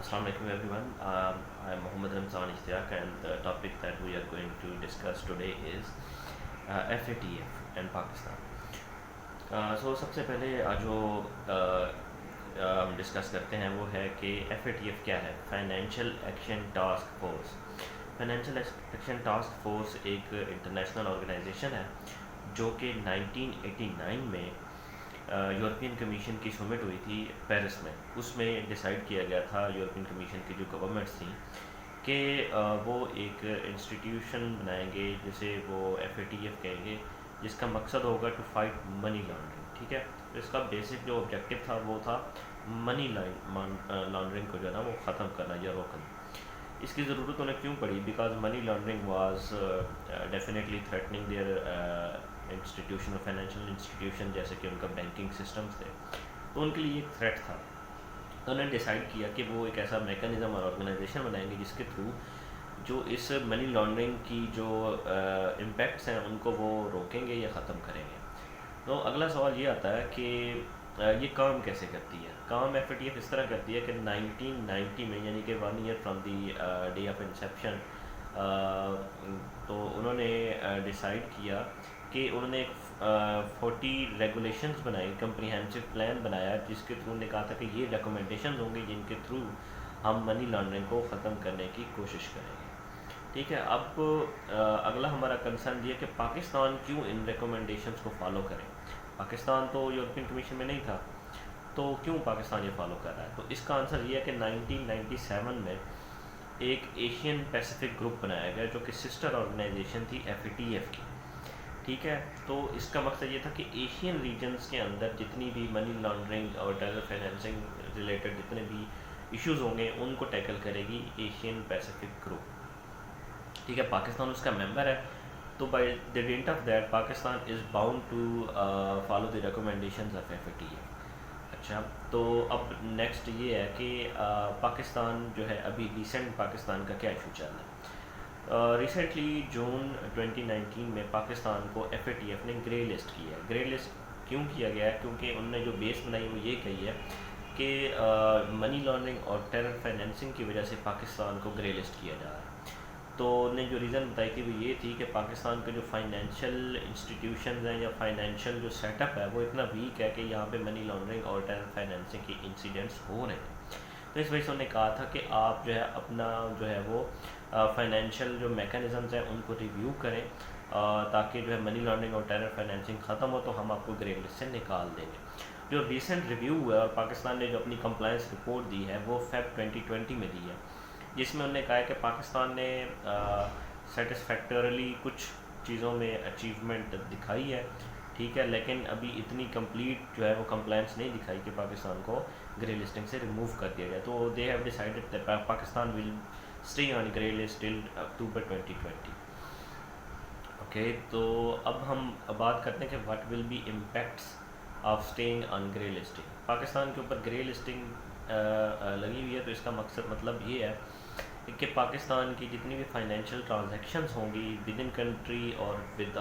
Assalamu alaikum everyone. I am Mohammad Ramzan Ishtiaq, and the topic that we are going to discuss today is FATF and Pakistan. So सबसे पहले जो हम discuss करते हैं वो है कि FATF क्या है, financial action task force. Financial action task force एक इंटरनेशनल ऑर्गेनाइजेशन है जो कि 1989 में यूरोपियन कमीशन की समिट हुई थी पेरिस में। उसमें डिसाइड किया गया था यूरोपियन कमीशन की जो गवर्नमेंट्स थी कि वो एक इंस्टीट्यूशन बनाएंगे जिसे वो FATF कहेंगे, जिसका मकसद होगा टू फाइट मनी लॉन्ड्रिंग। ठीक है, तो इसका बेसिक जो ऑब्जेक्टिव था वो था मनी लॉन्ड्रिंग को जो है ना वो ख़त्म करना या रोकना। इसकी ज़रूरत उन्हें क्यों पड़ी? Because money laundering was definitely threatening their institution और फाइनेंशियल इंस्टीट्यूशन, जैसे कि उनका बैंकिंग सिस्टम्स थे, तो उनके लिए एक थ्रेट था। तो उन्होंने डिसाइड किया कि वो एक ऐसा मेकनिज़म और ऑर्गेनाइजेशन बनाएंगे जिसके थ्रू जो इस मनी लॉन्ड्रिंग की जो इम्पैक्ट्स हैं उनको वो रोकेंगे या ख़त्म करेंगे। तो अगला सवाल ये आता है कि ये काम कैसे करती है। काम FATF इस तरह करती है कि 1990 में, यानी कि 1 year from the day of Inception, तो उन्होंने डिसाइड किया कि उन्होंने एक 40 रेगुलेशंस बनाई, कम्प्रीहेंसिव प्लान बनाया, जिसके थ्रू उन्होंने कहा था कि ये रिकमेंडेशंस होंगे जिनके थ्रू हम मनी लॉन्ड्रिंग को ख़त्म करने की कोशिश करेंगे। ठीक है, अब अगला हमारा कंसर्न ये है कि पाकिस्तान क्यों इन रिकमेंडेशंस को फॉलो करें। पाकिस्तान तो यूरोपियन कमीशन में नहीं था, तो क्यों पाकिस्तान ये फॉलो कर रहा है? तो इसका आंसर ये है कि 1997 में एक एशियन पैसिफिक ग्रुप बनाया गया जो कि सिस्टर ऑर्गेनाइजेशन थी FATF की। ठीक है, तो इसका मकसद ये था कि एशियन रीजन्स के अंदर जितनी भी मनी लॉन्ड्रिंग और टेरर फाइनेंसिंग रिलेटेड जितने भी इश्यूज़ होंगे उनको टैकल करेगी एशियन पैसिफिक ग्रुप। ठीक है, पाकिस्तान उसका मेंबर है, तो by the date of that Pakistan is bound to follow the recommendations of FATF। अच्छा, तो अब नेक्स्ट ये है कि पाकिस्तान जो है अभी रिसेंट पाकिस्तान का क्या इशू चल रहा है। रिसेंटली जून 2019 में पाकिस्तान को FATF ने ग्रे लिस्ट किया है। ग्रे लिस्ट क्यों किया गया है? क्योंकि उन्होंने जो बेस बनाई वो ये कही है कि मनी लॉन्ड्रिंग और टेरर फाइनेंसिंग की वजह से पाकिस्तान को ग्रे लिस्ट किया जा रहा है। तो उन्होंने जो रीज़न बताई थी वो ये थी कि पाकिस्तान के जो फाइनेंशियल इंस्टीट्यूशंस हैं या फाइनेंशियल जो सेटअप है वो इतना वीक है कि यहाँ पे मनी लॉन्ड्रिंग और टेरर फाइनेंसिंग के इंसिडेंट्स हो रहे हैं। तो इस वजह से उन्होंने कहा था कि आप जो है अपना जो है वो फाइनेंशियल जो मैकेनिज़म्स हैं उनको रिव्यू करें, ताकि जो है मनी लॉन्ड्रिंग और टेरर फाइनेंसिंग ख़त्म हो तो हम आपको ग्रे लिस्ट से निकाल देंगे। जो रिसेंट रिव्यू हुआ है और पाकिस्तान ने जो अपनी कंप्लायंस रिपोर्ट दी है वो Feb 2020 में दी है, जिसमें उन्होंने कहा है कि पाकिस्तान ने सेटिस्फैक्टरली कुछ चीज़ों में अचीवमेंट दिखाई है। ठीक है, लेकिन अभी इतनी कंप्लीट जो है वो कंप्लायंस नहीं दिखाई कि पाकिस्तान को ग्रे लिस्टिंग से रिमूव कर दिया जाए। तो they have decided that Pakistan will stay on grey list till October 2020। Okay, तो अब हम बात करते हैं कि what will be impacts of staying on grey listing. Pakistan के ऊपर ग्रे लिस्टिंग लगी हुई है, तो इसका मकसद मतलब ये है कि पाकिस्तान की जितनी भी फाइनेंशियल ट्रांजैक्शंस होंगी विद इन कंट्री और विद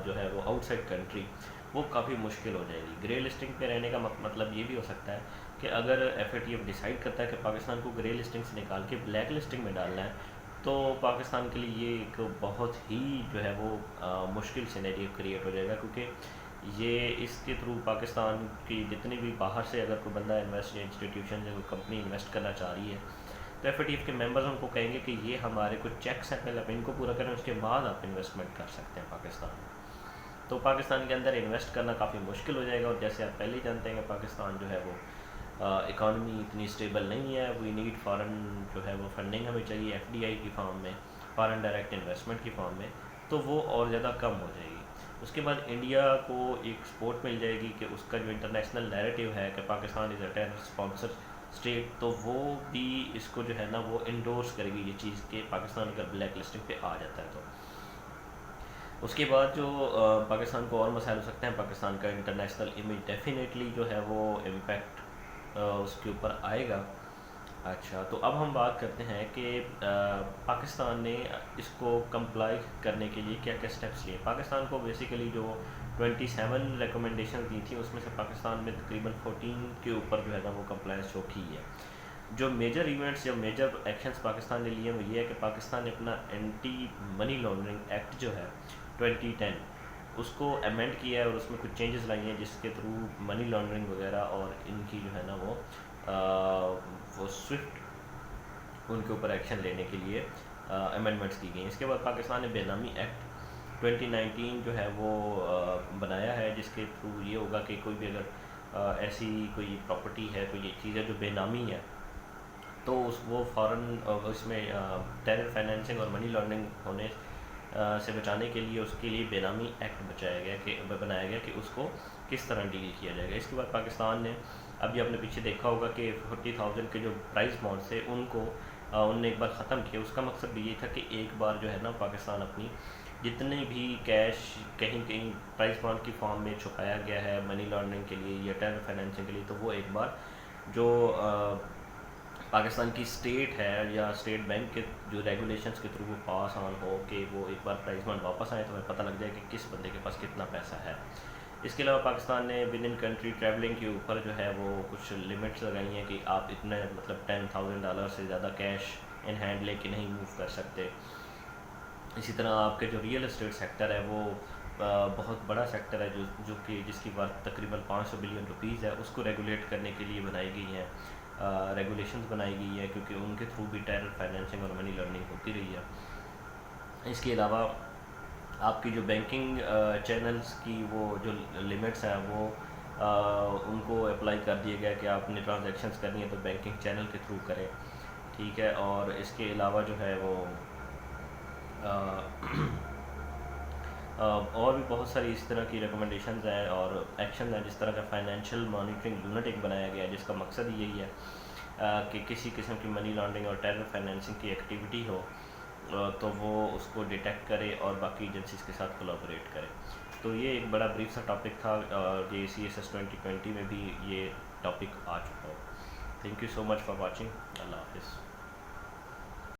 जो है वो आउटसाइड कंट्री, वो काफ़ी मुश्किल हो जाएगी। ग्रे लिस्टिंग पे रहने का मतलब ये भी हो सकता है कि अगर FATF डिसाइड करता है कि पाकिस्तान को ग्रे लिस्टिंग से निकाल के ब्लैक लिस्टिंग में डालना है, तो पाकिस्तान के लिए ये एक बहुत ही जो है वो मुश्किल सिनेरियो क्रिएट हो जाएगा, क्योंकि ये इसके थ्रू पाकिस्तान की जितनी भी बाहर से अगर कोई बंदा इन्वेस्ट या इंस्टीट्यूशन या कोई कंपनी इन्वेस्ट करना चाह रही है तो FATF के मेंबर्स उनको कहेंगे कि ये हमारे कुछ चेक्स हैं, पहले आप इनको पूरा करें, उसके बाद आप इन्वेस्टमेंट कर सकते हैं पाकिस्तान में। तो पाकिस्तान के अंदर इन्वेस्ट करना काफ़ी मुश्किल हो जाएगा। और जैसे आप पहले ही जानते हैं कि पाकिस्तान जो है वो इकॉनमी इतनी स्टेबल नहीं है। वी नीड फॉरेन जो है वो फंडिंग हमें चाहिए FDI की फॉर्म में, फॉरेन डायरेक्ट इन्वेस्टमेंट की फॉर्म में, तो वो और ज़्यादा कम हो जाएगी। उसके बाद इंडिया को एक सपोर्ट मिल जाएगी कि उसका जो इंटरनेशनल नैरेटिव है कि Pakistan is a terror sponsor state, तो वो भी इसको जो है ना वो इंडोर्स करेगी ये चीज़ कि पाकिस्तान अगर ब्लैक लिस्टिंग पे आ जाता है। तो उसके बाद जो पाकिस्तान को और मसाइल हो सकते हैं, पाकिस्तान का इंटरनेशनल इमेज डेफिनेटली जो है वो इम्पैक्ट उसके ऊपर आएगा। अच्छा, तो अब हम बात करते हैं कि पाकिस्तान ने इसको कंप्लाई करने के लिए क्या क्या स्टेप्स लिए। पाकिस्तान को बेसिकली जो 27 रिकमेंडेशन दी थी उसमें से पाकिस्तान में तकरीबन 14 के ऊपर जो है ना वो कंप्लायंस शो की है। جو میجر ایونٹس یا میجر ایکشنز پاکستان نے لیے وہ یہ ہے کہ پاکستان نے اپنا اینٹی منی لانڈرنگ ایکٹ جو ہے 2010 اس کو امینڈ کیا ہے اور اس میں کچھ چینجز لائی ہیں جس کے تھرو منی لانڈرنگ وغیرہ اور ان کی جو ہے نا وہ سوئفٹ ان کے اوپر ایکشن لینے کے لیے امینڈمنٹس کی گئی ہیں. اس کے بعد پاکستان نے بے نامی ایکٹ 2019 جو ہے وہ بنایا ہے جس کے تھرو یہ ہوگا کہ کوئی بھی اگر ایسی کوئی پراپرٹی ہے کوئی یہ چیز ہے جو بے نامی ہے تو وہ فوراً اس میں ٹیرر فائنینسنگ اور منی لانڈرنگ ہونے سے بچانے کے لیے اس کے لیے بے نامی ایکٹ بنایا گیا کہ اس کو کس طرح ڈیل کیا جائے گا. اس کے بعد پاکستان نے ابھی آپ نے پیچھے دیکھا ہوگا کہ 40,000 کے جو پرائز بانڈ تھے ان کو ان نے ایک بار ختم کیا. اس کا مقصد بھی یہ تھا کہ ایک بار جو ہے نا پاکستان اپنی جتنے بھی کیش کہیں پرائز بانڈ کی فارم میں چھپایا گیا ہے منی لانڈرنگ کے لیے یا ٹیرر فائنینسنگ کے لیے تو وہ ایک بار جو پاکستان کی اسٹیٹ ہے یا اسٹیٹ بینک کے جو ریگولیشنس کے تھرو وہ پاس آن ہو کہ وہ ایک بار پرائز بانڈ واپس آئے تو ہمیں پتہ لگ جائے کہ کس بندے کے پاس کتنا پیسہ ہے. اس کے علاوہ پاکستان نے ود ان کنٹری ٹریولنگ کے اوپر جو ہے وہ کچھ لمٹس لگائی ہیں کہ آپ اتنے مطلب $10,000 سے زیادہ کیش ان ہینڈ لے کے نہیں موو کر سکتے. اسی طرح آپ کے جو ریئل اسٹیٹ سیکٹر ہے وہ بہت بڑا سیکٹر ہے جو کہ جس کی ورتھ تقریباً 500 بلین روپیز ہے اس کو ریگولیٹ کرنے کے لیے بنائی گئی ہیں ریگولیشنز بنائی گئی ہے کیونکہ ان کے تھرو بھی ٹیرر فائنینسنگ اور منی لرننگ ہوتی رہی ہے. اس کے علاوہ آپ کی جو بینکنگ چینلز کی وہ جو لمٹس ہیں وہ ان کو اپلائی کر دیا گیا کہ آپ نے ٹرانزیکشنز کرنی ہے تو بینکنگ چینل کے تھرو کریں, ٹھیک ہے. اور اس کے علاوہ جو ہے وہ اور بھی بہت ساری اس طرح کی ریکمنڈیشنز ہیں اور ایکشن ہیں. جس طرح کا فائنینشیل مانیٹرنگ یونٹ ایک بنایا گیا ہے جس کا مقصد یہی ہے کہ کسی قسم کی منی لانڈرنگ اور ٹیرر فائنینسنگ کی ایکٹیویٹی ہو تو وہ اس کو ڈیٹیکٹ کرے اور باقی ایجنسیز کے ساتھ کولیبوریٹ کرے. تو یہ ایک بڑا بریف سا ٹاپک تھا. یہ CSS 2020 میں بھی یہ ٹاپک آ چکا ہے. Thank you so much for watching. اللہ حافظ.